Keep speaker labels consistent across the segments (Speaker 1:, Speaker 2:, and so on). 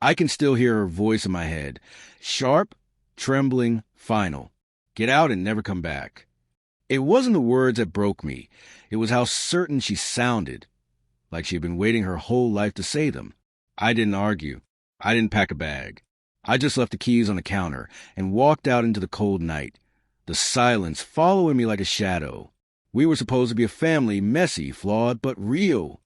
Speaker 1: I can still hear her voice in my head. Sharp, trembling, final. Get out and never come back. It wasn't the words that broke me. It was how certain she sounded, like she had been waiting her whole life to say them. I didn't argue. I didn't pack a bag. I just left the keys on the counter and walked out into the cold night, the silence following me like a shadow. We were supposed to be a family, messy, flawed, but real.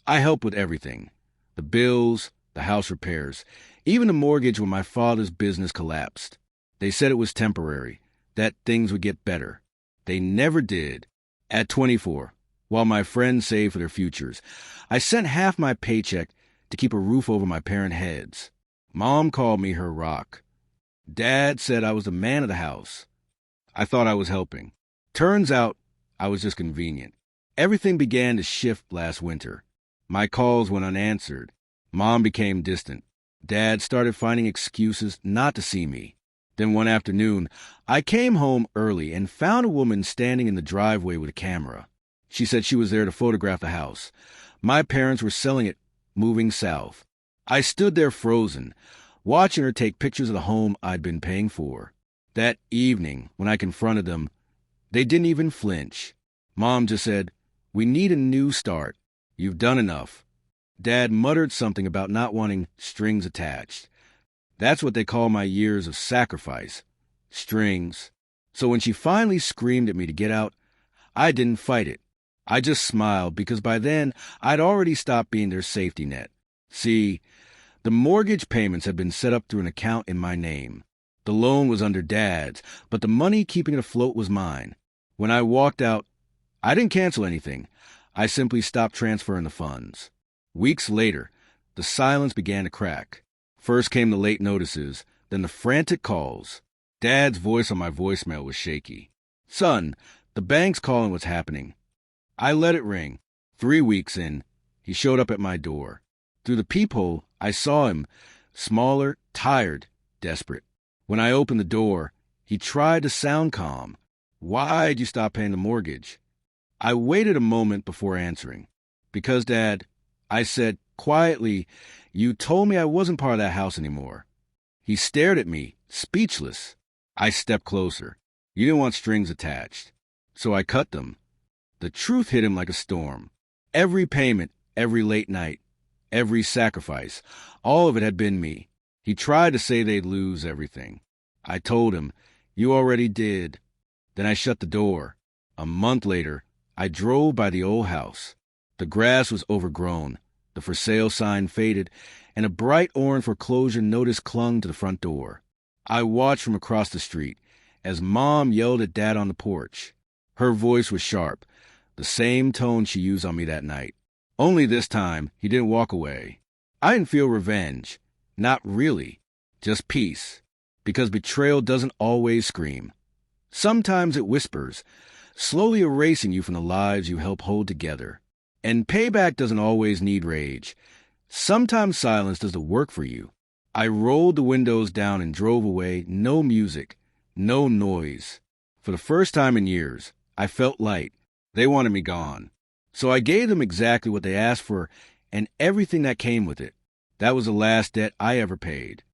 Speaker 1: I helped with everything. The bills, the house repairs, even the mortgage when my father's business collapsed. They said it was temporary, that things would get better. They never did. At 24, while my friends saved for their futures, I sent half my paycheck to keep a roof over my parents' heads. Mom called me her rock. Dad said I was the man of the house. I thought I was helping. Turns out I was just convenient. Everything began to shift last winter. My calls went unanswered. Mom became distant. Dad started finding excuses not to see me. Then one afternoon, I came home early and found a woman standing in the driveway with a camera. She said she was there to photograph the house. My parents were selling it, moving south. I stood there frozen, watching her take pictures of the home I'd been paying for. That evening, when I confronted them, they didn't even flinch. Mom just said, "We need a new start. You've done enough." Dad muttered something about not wanting strings attached. That's what they call my years of sacrifice. Strings. So when she finally screamed at me to get out, I didn't fight it. I just smiled because by then I'd already stopped being their safety net. See, the mortgage payments had been set up through an account in my name. The loan was under Dad's, but the money keeping it afloat was mine. When I walked out, I didn't cancel anything. I simply stopped transferring the funds. Weeks later, the silence began to crack. First came the late notices, then the frantic calls. Dad's voice on my voicemail was shaky. "Son, the bank's calling what's happening." I let it ring. 3 weeks in, he showed up at my door. Through the peephole, I saw him, smaller, tired, desperate. When I opened the door, he tried to sound calm. "Why'd you stop paying the mortgage?" I waited a moment before answering. "Because, Dad," I said quietly, "you told me I wasn't part of that house anymore." He stared at me, speechless. I stepped closer. "You didn't want strings attached." So I cut them. The truth hit him like a storm. Every payment, every late night, every sacrifice, all of it had been me. He tried to say they'd lose everything. I told him, "You already did." Then I shut the door. A month later, I drove by the old house. The grass was overgrown, the for sale sign faded, and a bright orange foreclosure notice clung to the front door. I watched from across the street as Mom yelled at Dad on the porch. Her voice was sharp, the same tone she used on me that night. Only this time, he didn't walk away. I didn't feel revenge. Not really. Just peace. Because betrayal doesn't always scream. Sometimes it whispers, slowly erasing you from the lives you help hold together. And payback doesn't always need rage. Sometimes silence does the work for you. I rolled the windows down and drove away, no music, no noise. For the first time in years, I felt light. They wanted me gone. So I gave them exactly what they asked for and everything that came with it. That was the last debt I ever paid.